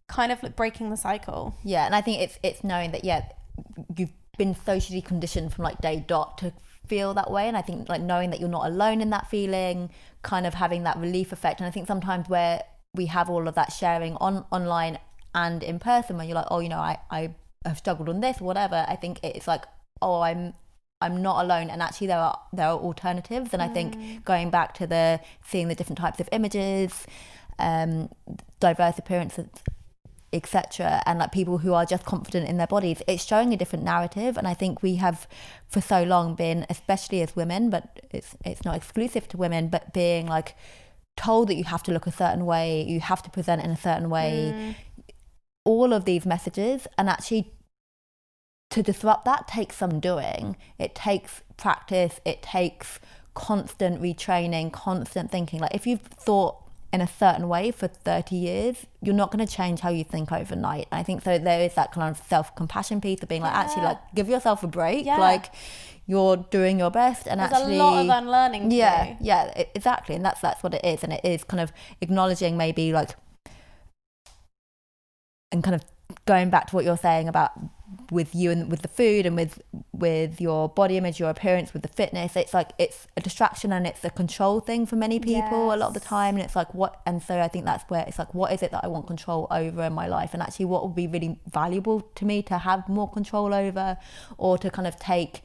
Kind of like breaking the cycle. And I think it's knowing that you've been socially conditioned from like day dot to feel that way, and I think like knowing that you're not alone in that feeling, kind of having that relief effect. And I think sometimes where we have all of that sharing online and in person, when you're like, oh, you know, I have struggled on this or whatever, I think it's like, oh, I'm not alone, and actually there are alternatives. And I think going back to seeing the different types of images, diverse appearances, etc., and like people who are just confident in their bodies, it's showing a different narrative. And I think we have for so long been, especially as women, but it's not exclusive to women, but being like told that you have to look a certain way, you have to present in a certain way, all of these messages. And actually to disrupt that takes some doing. It takes practice, it takes constant retraining, constant thinking. Like if you've thought in a certain way for 30 years, you're not going to change how you think overnight. I think so there is that kind of self-compassion piece of being like, actually, like, give yourself a break. Like, you're doing your best, and there's actually a lot of unlearning to do. Exactly. And that's what it is. And it is kind of acknowledging maybe like, and kind of going back to what you're saying about with you and with the food and with your body image, your appearance, with the fitness, it's like it's a distraction and it's a control thing for many people a lot of the time. And it's like and so I think that's where it's like, what is it that I want control over in my life, and actually what would be really valuable to me to have more control over, or to kind of take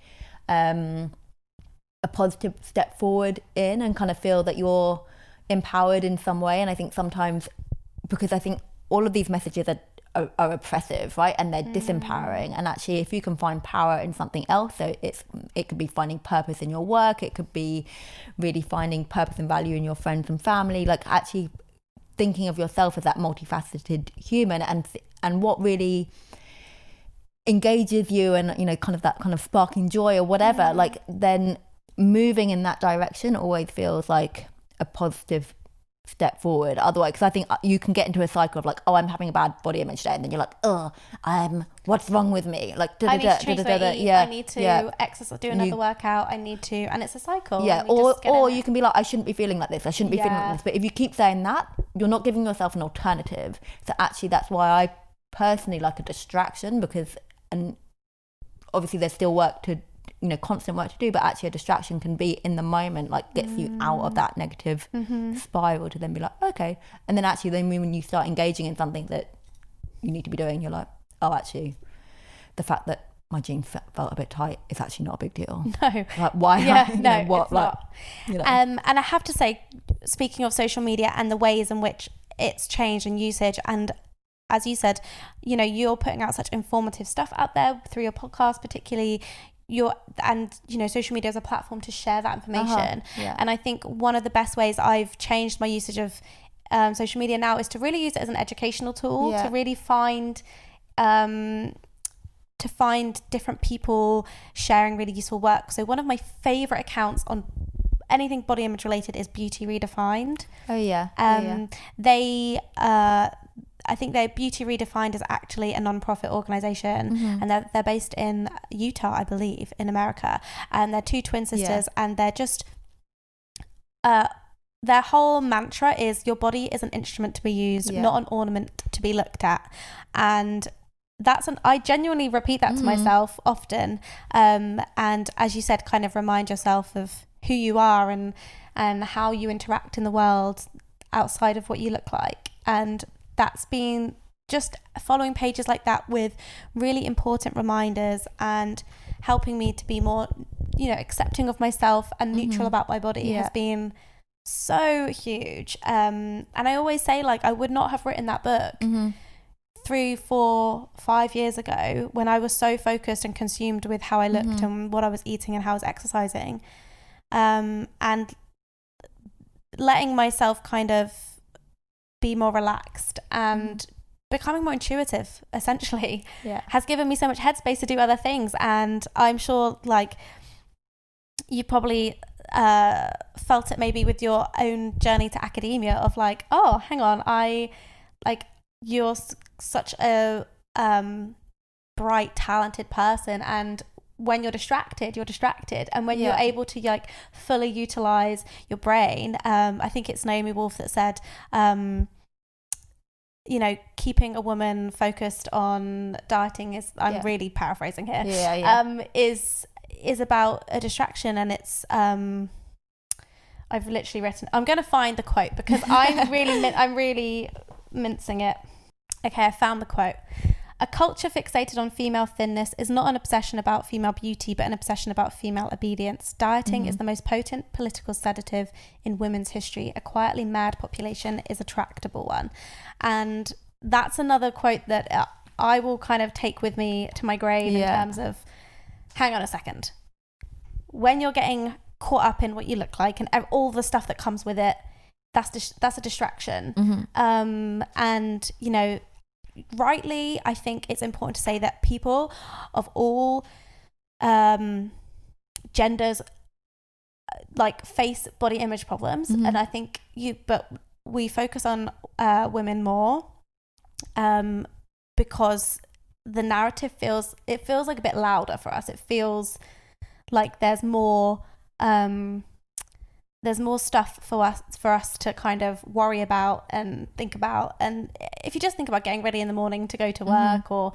a positive step forward in, and kind of feel that you're empowered in some way. And I think sometimes, because I think all of these messages are oppressive, right? And they're disempowering. And actually, if you can find power in something else, so it could be finding purpose in your work, it could be really finding purpose and value in your friends and family, like actually thinking of yourself as that multifaceted human, and what really engages you, and you know, kind of that kind of sparking joy or whatever, like then moving in that direction always feels like a positive step forward. Otherwise, because I think you can get into a cycle of like, oh, I'm having a bad body image day, and then you're like, oh, what's wrong with me? Like, I need to change what I eat. I need to exercise, do another workout. I need to, and it's a cycle. Yeah, or you can be like, I shouldn't be feeling like this. I shouldn't be feeling like this. But if you keep saying that, you're not giving yourself an alternative. So actually, that's why I personally like a distraction, because, and obviously there's still work to, constant work to do, but actually a distraction can be in the moment, like gets you out of that negative spiral, to then be like, okay. And then actually then when you start engaging in something that you need to be doing, you're like, oh, actually the fact that my jeans felt a bit tight is actually not a big deal. No. Like, why? Yeah, what? It's like, not. And I have to say, speaking of social media and the ways in which it's changed in usage, and as you said, you're putting out such informative stuff out there through your podcast, particularly social media is a platform to share that information. And I think one of the best ways I've changed my usage of social media now is to really use it as an educational tool, to really find different people sharing really useful work. So one of my favorite accounts on anything body image related is Beauty Redefined. I think they're Beauty Redefined is actually a non-profit organization, and they're based in Utah, I believe, in America. And they're two twin sisters, and they're just their whole mantra is your body is an instrument to be used, not an ornament to be looked at. And I genuinely repeat that to myself often. And as you said, kind of remind yourself of who you are and how you interact in the world outside of what you look like. And that's been just following pages like that with really important reminders and helping me to be more, accepting of myself and neutral about my body has been so huge. And I always say, like, I would not have written that book 3, 4, 5 years ago when I was so focused and consumed with how I looked and what I was eating and how I was exercising. And letting myself kind of be more relaxed and becoming more intuitive, essentially, has given me so much headspace to do other things. And I'm sure, like, you probably felt it maybe with your own journey to academia of like, oh, hang on, you're such a bright, talented person, and when you're distracted, and when you're able to like fully utilize your brain, I think it's Naomi Wolf that said, keeping a woman focused on dieting is, I'm really paraphrasing here, is about a distraction. And it's I've literally written, I'm going to find the quote because I'm really mincing it. Okay, I found the quote. A culture fixated on female thinness is not an obsession about female beauty, but an obsession about female obedience. Dieting is the most potent political sedative in women's history. A quietly mad population is a tractable one. And that's another quote that I will kind of take with me to my grave in terms of, hang on a second. When you're getting caught up in what you look like and all the stuff that comes with it, that's a distraction. And, rightly, I think it's important to say that people of all genders like face body image problems, and I think but we focus on women more because the narrative feels like a bit louder for us. It feels like there's more stuff for us to kind of worry about and think about. And if you just think about getting ready in the morning to go to work, or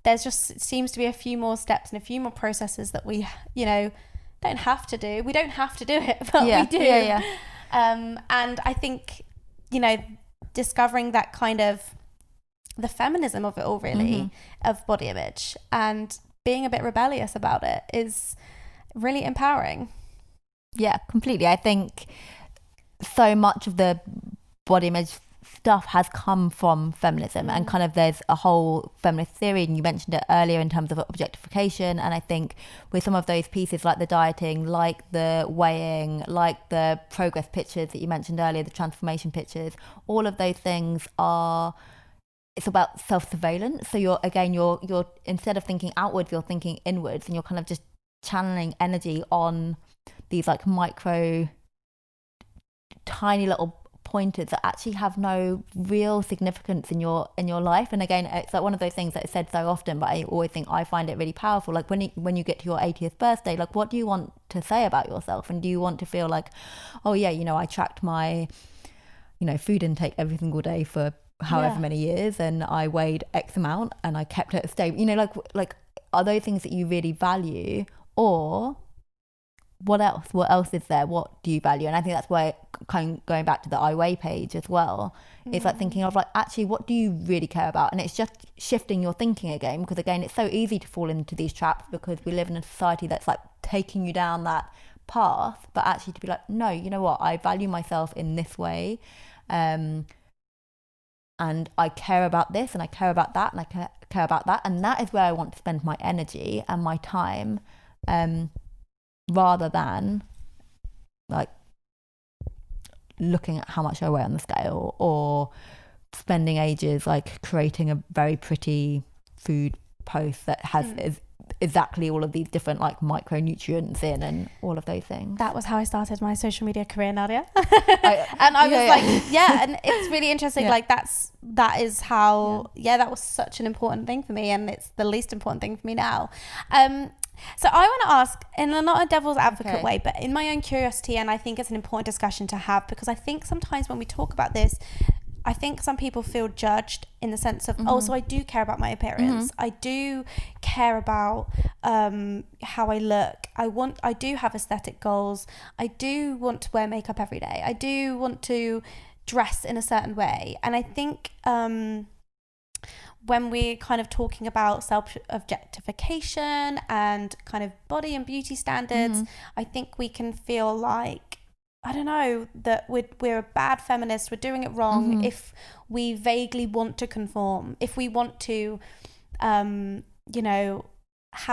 there's just seems to be a few more steps and a few more processes that we don't have to do. We don't have to do it, but we do. And I think discovering that kind of the feminism of it all, really, of body image, and being a bit rebellious about it is really empowering. Yeah, completely. I think so much of the body image stuff has come from feminism, and kind of there's a whole feminist theory, and you mentioned it earlier in terms of objectification. And I think with some of those pieces, like the dieting, like the weighing, like the progress pictures that you mentioned earlier, the transformation pictures, all of those things it's about self-surveillance. So you're instead of thinking outwards, you're thinking inwards, and you're kind of just channeling energy on these like micro tiny little pointers that actually have no real significance in your life. And again, it's like one of those things that is said so often, but I always think I find it really powerful. Like when you get to your 80th birthday, like what do you want to say about yourself? And do you want to feel like, oh yeah, I tracked my food intake every single day for however many years, and I weighed X amount and I kept it stable, like are those things that you really value? Or what else is there? What do you value? And I think that's why kind of going back to the I Weigh page as well, it's like thinking of like, actually, what do you really care about? And it's just shifting your thinking again, because again, it's so easy to fall into these traps because we live in a society that's like taking you down that path, but actually to be like, no, you know what, I value myself in this way, and I care about this, and I care about that, and I care about that, and that is where I want to spend my energy and my time, rather than like looking at how much I weigh on the scale, or spending ages like creating a very pretty food post that has exactly all of these different like micronutrients in and all of those things. That was how I started my social media career, Nadia. And I was like, and it's really interesting. Like that is how, that was such an important thing for me, and it's the least important thing for me now. So I want to ask, in not a devil's advocate way, but in my own curiosity, and I think it's an important discussion to have, because I think sometimes when we talk about this, I think some people feel judged in the sense of, so I do care about my appearance. I do care about how I look. I do have aesthetic goals. I do want to wear makeup every day. I do want to dress in a certain way. And I think when we're kind of talking about self-objectification and kind of body and beauty standards, I think we can feel like, I don't know, that we're a bad feminist, we're doing it wrong if we vaguely want to conform, if we want to, have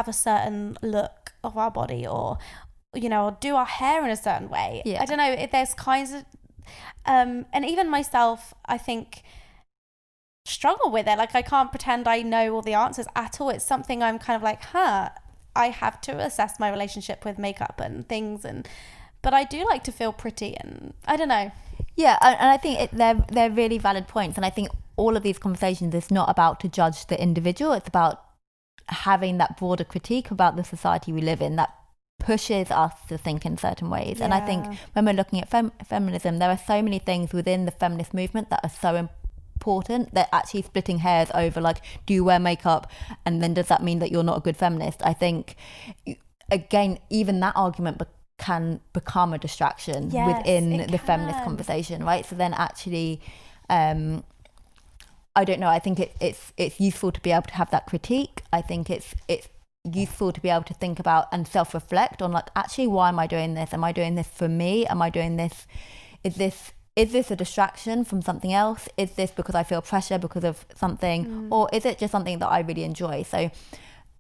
a certain look of our body, or, or do our hair in a certain way. I don't know, if there's kinds of, and even myself, I think, struggle with it. Like I can't pretend I know all the answers at all. It's something I'm kind of like, I have to assess my relationship with makeup and things, but I do like to feel pretty, and I don't know. Yeah, and I think they're really valid points, and I think all of these conversations is not about to judge the individual. It's about having that broader critique about the society we live in that pushes us to think in certain ways. And I think when we're looking at feminism, there are so many things within the feminist movement that are so important. They're actually splitting hairs over like, do you wear makeup, and then does that mean that you're not a good feminist? I think again, even that argument can become a distraction within the feminist conversation, right? So then actually I don't know, I think it's useful to be able to have that critique. I think it's useful to be able to think about and self-reflect on like, actually, why am I doing this? Am I doing this for me? Am I doing this, is this a distraction from something else? Is this because I feel pressure because of something? Or is it just something that I really enjoy? So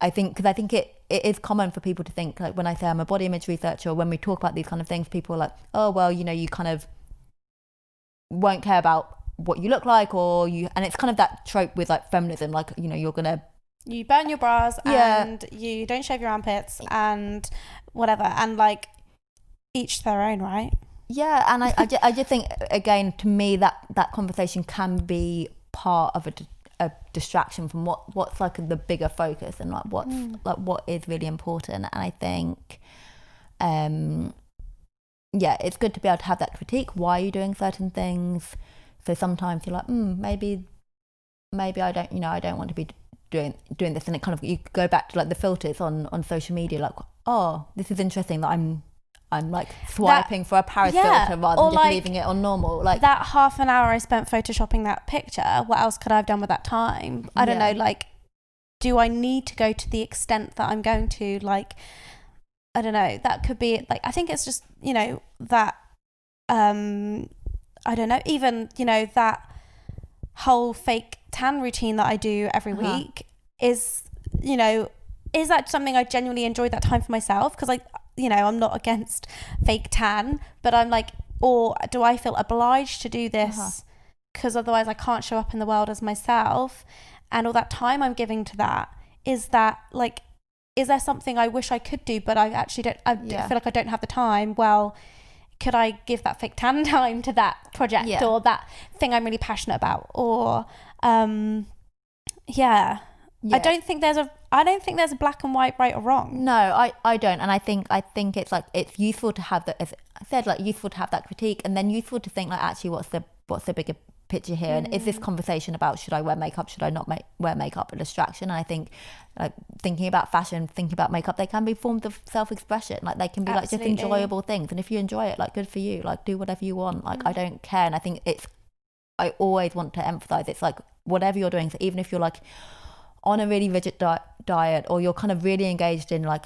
I think it is common for people to think, like when I say I'm a body image researcher, or when we talk about these kind of things, people are like, oh, well, you kind of won't care about what you look like, and it's kind of that trope with like feminism, like, you burn your bras and you don't shave your armpits and whatever, and like each their own, right? Yeah, and I just think, again, to me, that conversation can be part of a distraction from what's like the bigger focus, and like what's like what is really important. And I think it's good to be able to have that critique. Why are you doing certain things? So sometimes you're like, maybe I don't want to be doing this, and it kind of, you go back to like the filters on social media, like, oh, this is interesting that I'm like swiping for a Paris filter rather than just leaving it on normal. Like that half an hour I spent photoshopping that picture, what else could I have done with that time? I don't know, like, do I need to go to the extent that I'm going to? Like, I don't know, that could be like, I think it's just, that I don't know, even, that whole fake tan routine that I do every week is that something I genuinely enjoy that time for myself? Because I'm not against fake tan, but I'm like, or do I feel obliged to do this because otherwise I can't show up in the world as myself? And all that time I'm giving to that, is that like, is there something I wish I could do, but I actually don't, I Yeah. feel like I don't have the time? Well, could I give that fake tan time to that project Yeah. or that thing I'm really passionate about? Or, Yeah. I don't think there's a black and white, right or wrong. No, I don't. And I think it's like, it's useful to have that, as I said, like useful to have that critique, and then useful to think like, actually, what's the bigger picture here? And is this conversation about, should I wear makeup, should I not wear makeup, a distraction? And I think like thinking about fashion, thinking about makeup, they can be forms of self-expression. Like they can be like just enjoyable things. And if you enjoy it, like good for you, like do whatever you want. Like I don't care. And I think I always want to emphasize, it's like whatever you're doing. So even if you're like on a really rigid diet, or you're kind of really engaged in like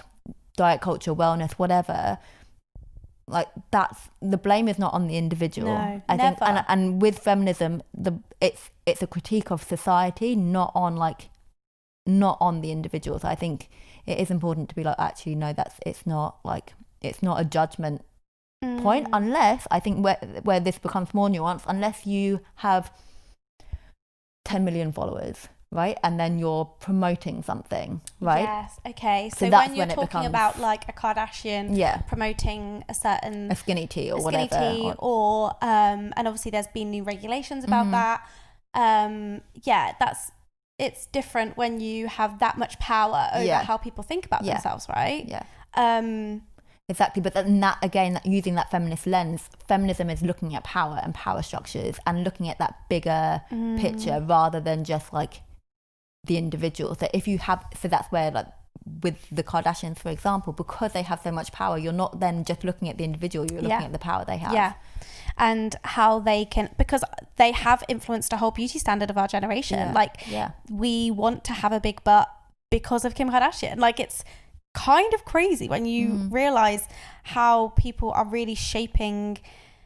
diet culture, wellness, whatever, like that's, the blame is not on the individual. No, I never. think, and with feminism, it's a critique of society, not on the individual. So I think it is important to be like, actually no, it's not a judgment point, unless, I think where this becomes more nuanced, unless you have 10 million followers, right? And then you're promoting something, right? Yes. Okay. So that's when you're when it talking becomes, about like a Kardashian promoting a certain skinny tea or skinny whatever, tea, or and obviously there's been new regulations about that. It's different when you have that much power over how people think about themselves, right? Yeah. Exactly. But then that, again, using that feminist lens, feminism is looking at power and power structures and looking at that bigger picture rather than just like the individual. So that's where, like with the Kardashians, for example, because they have so much power, you're not then just looking at the individual, you're looking at the power they have. Yeah. And how they can, because they have influenced a whole beauty standard of our generation. We want to have a big butt because of Kim Kardashian. Like, it's kind of crazy when you realize how people are really shaping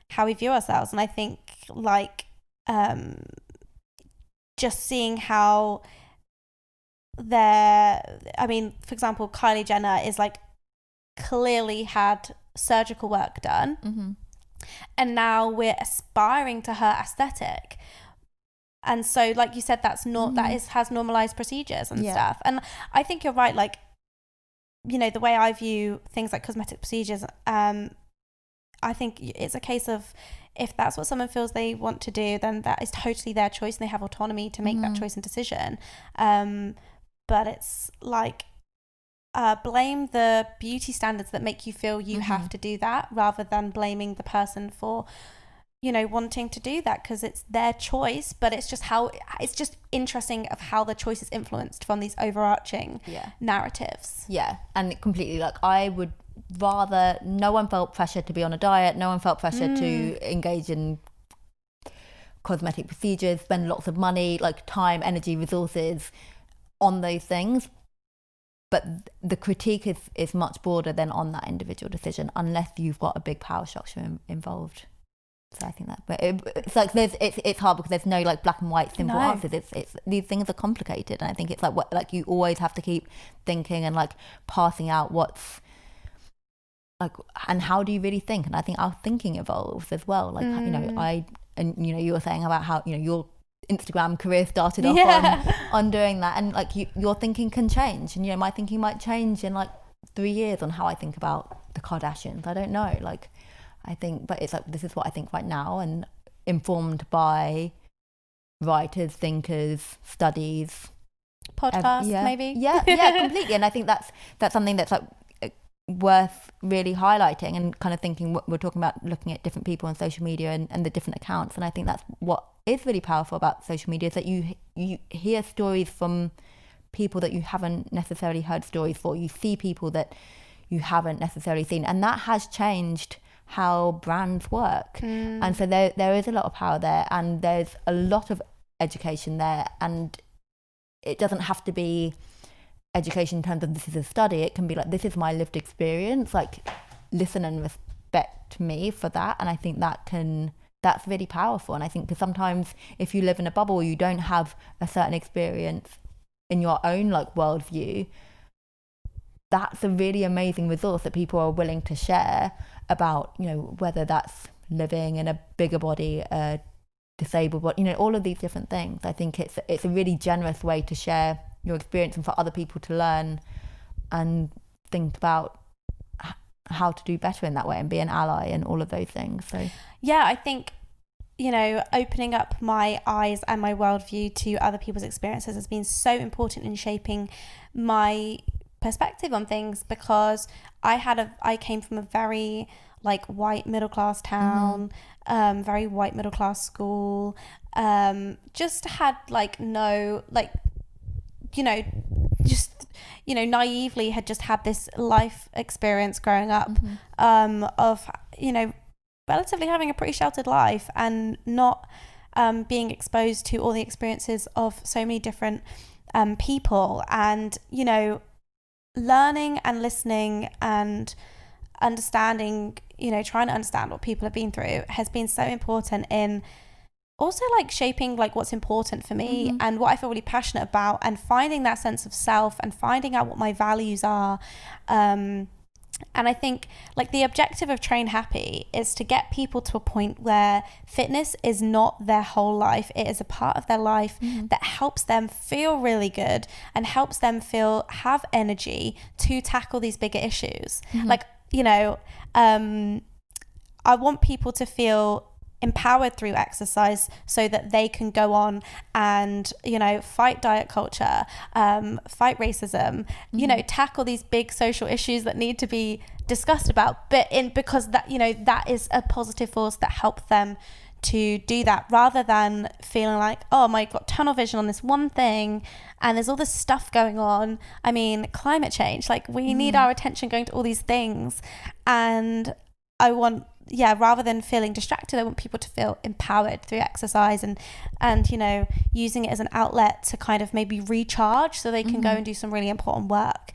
how we view ourselves. And I think like just seeing how for example, Kylie Jenner is like clearly had surgical work done, and now we're aspiring to her aesthetic. And so, like you said, that's not has normalized procedures and stuff. And I think you're right. Like, you know, the way I view things like cosmetic procedures, I think it's a case of, if that's what someone feels they want to do, then that is totally their choice and they have autonomy to make that choice and decision. But it's like, blame the beauty standards that make you feel you have to do that, rather than blaming the person for, you know, wanting to do that, because it's their choice. But it's just interesting of how the choice is influenced from these overarching narratives. Yeah. And completely, like, I would rather no one felt pressure to be on a diet, no one felt pressure to engage in cosmetic procedures, spend lots of money, like time, energy, resources on those things. But the critique is much broader than on that individual decision, unless you've got a big power structure involved. So I think that, but it's like it's hard because there's no like black and white simple answers. It's these things are complicated, and I think it's like you always have to keep thinking and like passing out what's like, and how do you really think? And I think our thinking evolves as well. Like, you know, you were saying about how, you know, your Instagram career started off on doing that, and like your thinking can change, and you know, my thinking might change in like 3 years on how I think about the Kardashians. I don't know, like, I think, but it's like, this is what I think right now, and informed by writers, thinkers, studies, podcasts, maybe. Completely. And I think that's something that's like worth really highlighting, and kind of thinking, what we're talking about, looking at different people on social media and the different accounts. And I think that's what is really powerful about social media, is that you hear stories from people that you haven't necessarily heard stories for. You see people that you haven't necessarily seen, and that has changed how brands work. And so there is a lot of power there, and there's a lot of education there, and it doesn't have to be education in terms of this is a study. It can be like, this is my lived experience, like, listen and respect me for that. And I think that's really powerful. And I think, because sometimes if you live in a bubble, you don't have a certain experience in your own like worldview, that's a really amazing resource that people are willing to share about, you know, whether that's living in a bigger body, a disabled body, you know, all of these different things. I think it's a really generous way to share your experience and for other people to learn and think about how to do better in that way and be an ally and all of those things. So yeah, I think, you know, opening up my eyes and my worldview to other people's experiences has been so important in shaping my perspective on things, because I came from a very like white middle class town, very white middle class school, just had like no, like, you know, just, you know, naively had just had this life experience growing up, of, you know, relatively having a pretty sheltered life and not being exposed to all the experiences of so many different people, and, you know, learning and listening and understanding, you know, trying to understand what people have been through has been so important in also like shaping like what's important for me and what I feel really passionate about, and finding that sense of self and finding out what my values are. And I think like the objective of Train Happy is to get people to a point where fitness is not their whole life. It is a part of their life that helps them feel really good and helps them have energy to tackle these bigger issues. Like, you know, I want people to feel empowered through exercise so that they can go on and, you know, fight diet culture, fight racism, you know, tackle these big social issues that need to be discussed about, because that, you know, that is a positive force that helps them to do that, rather than feeling like, oh my God, tunnel vision on this one thing and there's all this stuff going on. I mean, climate change, like we need our attention going to all these things, and I want, rather than feeling distracted, I want people to feel empowered through exercise and you know, using it as an outlet to kind of maybe recharge so they can go and do some really important work.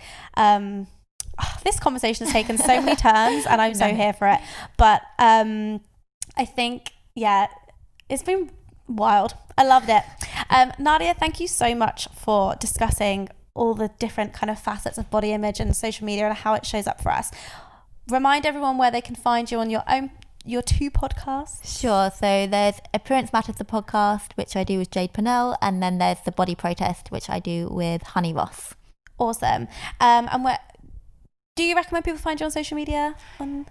This conversation has taken so many turns and I'm so here for it. But I think, it's been wild. I loved it. Nadia, thank you so much for discussing all the different kind of facets of body image and social media and how it shows up for us. Remind everyone where they can find you on your two podcasts. Sure. So there's Appearance Matters, the podcast, which I do with Jade Purnell, and then there's the Body Protest, which I do with Honey Ross. Awesome. And where do you recommend people find you on social media?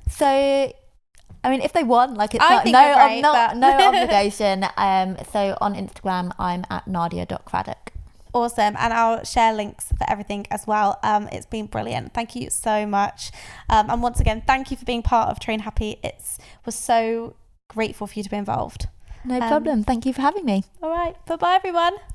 So, I mean, if they want, like, it's no obligation. So on Instagram, I'm at nadia.craddock. Awesome. And I'll share links for everything as well. It's been brilliant. Thank you so much. And once again, thank you for being part of Train Happy. Was so grateful for you to be involved. No problem. Thank you for having me. All right. Bye-bye, everyone.